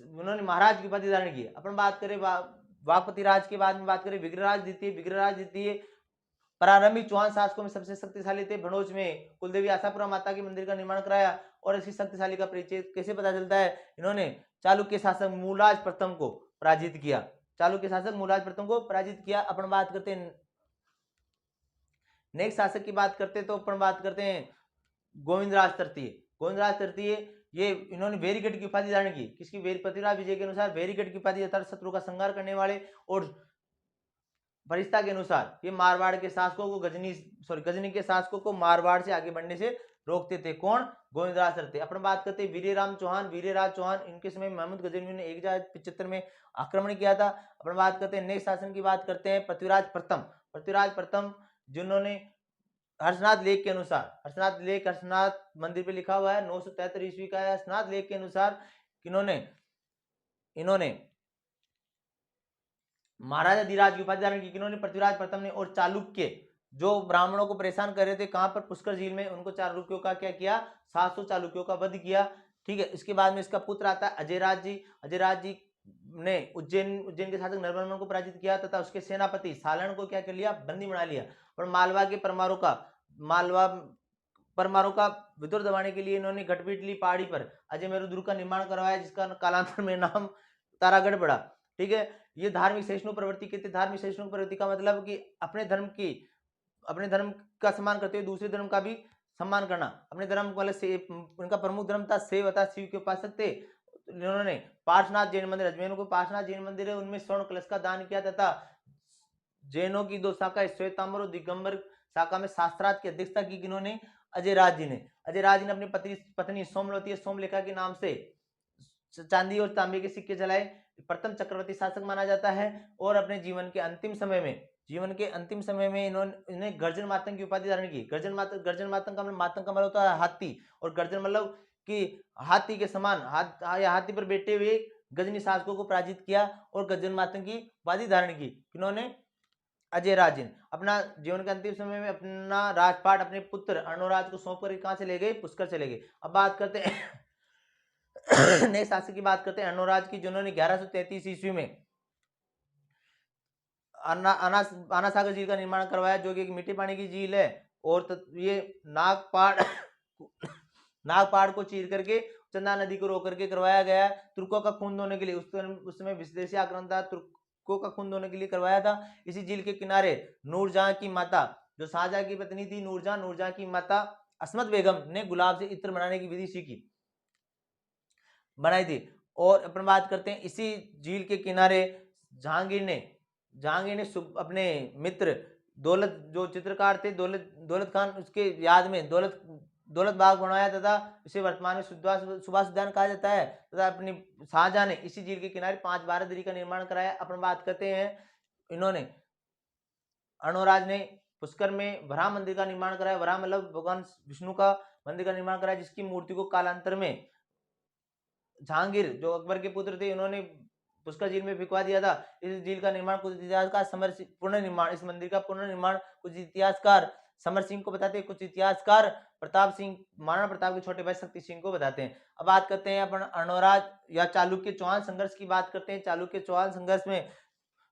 [SPEAKER 1] उन्होंने महाराज की उपाधि धारण की। अपन बात करें वाघपति राज के बाद में बात करें विग्रहराज द्वितीय प्रारंभिक चौहान शासकों में सबसे शक्तिशाली थे। भनोज में कुलदेवी आशापुरा माता के मंदिर का निर्माण कराया। और इसकी शक्तिशाली का परिचय कैसे पता चलता है, इन्होंने चालुक्य शासक मूलराज प्रथम को पराजित किया। अपन बात करते हैं नेक्स्ट शासक की बात करते हैं तो अपन बात करते हैं गोविंदराज तृतीय। ये इन्होंने वेरीगढ़ की उपाधि धारण की। किसकी, पृथ्वीराज विजय के अनुसार वेरीगढ़ की उपाधि, अर्थात शत्रु का संहार करने वाले। और फरिश्ता के अनुसार ये मारवाड़ के शासकों को गजनी के शासकों को मारवाड़ से आगे बढ़ने से रोकते थे। कौन, गोविंदराज तृतीय। अपन बात करते हैं वीरराज चौहान। इनके समय महमूद गजनवी ने 1075 में आक्रमण किया था। अपन बात करते हैं नेक्स्ट शासन की बात करते हैं पृथ्वीराज प्रथम, जिन्होंने हर्षनाथ लेख के अनुसार, हर्षनाथ मंदिर पे लिखा हुआ है 973 ईस्वी का है। हर्षनाथ लेख के अनुसार इन्होंने महाराजा धीराज की उपाधि धारण की। किन्होंने, पृथ्वीराज प्रथम ने। और चालुक्य जो ब्राह्मणों को परेशान कर रहे थे, कहां पर, पुष्कर झील में, उनको चालुक्यों का क्या किया, 700 चालुक्यों का वध किया। ठीक है, इसके बाद में इसका पुत्र आता है अजयराज जी ने उज्जैन के शासक नरवर्मन को पराजित किया तथा उसके सेनापति सालण को क्या कर लिया, बंदी बना लिया। और मालवा के परमारों का विद्रोह दबाने के लिए इन्होंने घटपिटली पहाड़ी पर अजयमेरु दुर्ग का निर्माण करवाया, जिसका कालांतर में नाम तारागढ़ पड़ा। ठीक है, ये धार्मिक सहिष्णु प्रवृत्ति के थे। धार्मिक सहिष्णु प्रवृत्ति का मतलब कि अपने धर्म की अपने धर्म का सम्मान करते हुए दूसरे धर्म का भी सम्मान करना। अपने धर्म वाले से उनका प्रमुख धर्म था शिव तथा शिव के उपासक थे। इन्होंने पार्श्वनाथ जैन मंदिर, अजमेर में कोई पार्श्वनाथ जैन मंदिर है, उनमें स्वर्ण कलश का दान किया तथा जैनों की 2 शाखा श्वेतांबर और दिगंबर शाखा में शास्त्रार्थ की अध्यक्षता की किन्होंने? अजयराज जी ने। अजयराज जी ने अपनी पत्नी सोमवती सोमलेखा के नाम से चांदी और तांबे के सिक्के चलाए। प्रथम चक्रवर्ती शासक माना जाता है और अपने जीवन के अंतिम समय में इन्होंने गर्जन मातंग की उपाधि धारण की। गर्जन मातंग का मतलब होता है हाथी, और गर्जन मतलब कि हाथी के समान हाथी पर बैठे हुए गजनी शासकों को पराजित किया और गर्जन मातंग की उपाधि धारण की। किन्होंने? अजयराज जी। अपना जीवन के अंतिम समय में अपना राजपाट अपने पुत्र अर्णोराज को सौंप कर कहां चले गए? पुष्कर चले गए। अब बात करते हैं नए शासक की बात करते हैं अर्णोराज की, जिन्होंने 1133 ईस्वी में आना सागर झील का निर्माण करवाया, जो कि एक मीठे पानी की झील है। और ये नागपाड़ को चीर करके चंदा नदी को रोक करके करवाया गया। तुर्कों का खून धोने के लिए उस समय विदेशी आक्रमण था, तुर्कों का खून धोने के लिए करवाया था। इसी झील के किनारे नूरजहां की माता, जो शाहजहां की पत्नी थी नूरजहां की माता अस्मत बेगम ने गुलाब से इत्र बनाने की विधि बनाई थी। और अपन बात करते हैं इसी झील के किनारे जहांगीर ने अपने मित्र दौलत, जो चित्रकार थे दौलत खान, उसके याद में दौलत बाग बनवाया तथा इसे वर्तमान में सुभाष उद्यान कहा जाता है। तथा अपनी शाहजहां ने इसी झील के किनारे 5 बारादरी का निर्माण कराया। अपन बात करते हैं इन्होंने अर्णोराज ने पुष्कर में वराह मंदिर का निर्माण कराया। वराह मतलब भगवान विष्णु का मंदिर का निर्माण कराया, जिसकी मूर्ति को कालांतर में जहांगीर, जो अकबर के पुत्र थे, उन्होंने पुष्कर झील में फिकवा दिया था। इस झील का निर्माण कुछ इतिहासकार इस मंदिर का पुनर्निर्माण कुछ इतिहासकार समर सिंह को बताते हैं, कुछ इतिहासकार महाराणा प्रताप के छोटे भाई शक्ति सिंह को बताते हैं। अब बात करते हैं अपन अर्णोराज या चालुक्य चौहान संघर्ष की बात करते हैं। चालुक्य चौहान संघर्ष में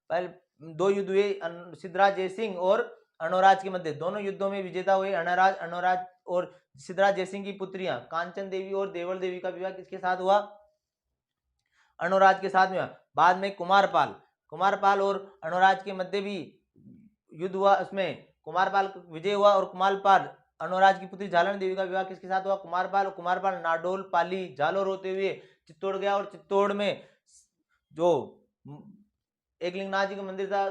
[SPEAKER 1] पहले 2 युद्ध हुए, सिद्धराज जयसिंह और अर्णोराज के मध्य। दोनों युद्धों में विजेता हुए अर्णोराज और सिद्धराज जयसिंह की पुत्रियां कांचन देवी और देवल देवी का विवाह किसके साथ हुआ? अर्णोराज के साथ में। बाद में कुमारपाल और अर्णोराज के मध्य भी युद्ध हुआ, उसमें कुमारपाल विजय हुआ और कुमारपाल अर्णोराज की पुत्री झालन देवी का विवाह किसके साथ हुआ? कुमारपाल नाडोल पाली जालोर होते हुए चित्तौड़ गया, और चित्तौड़ में जो एकलिंगनाथ जी का मंदिर था,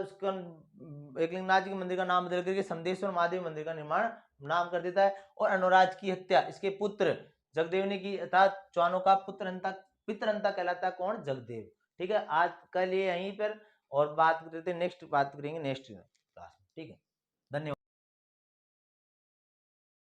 [SPEAKER 1] एकलिंगनाथ जी के मंदिर का नाम बदल करके समदेश्वर महादेव मंदिर का निर्माण नाम कर देता है। और अर्णोराज की हत्या इसके पुत्र जगदेव ने की, अर्थात चौहानों का पितरंता कहलाता है कौन? जगदेव। ठीक है, आज कल ये यहीं पर, और बात करते नेक्स्ट क्लास में। ठीक है, धन्यवाद।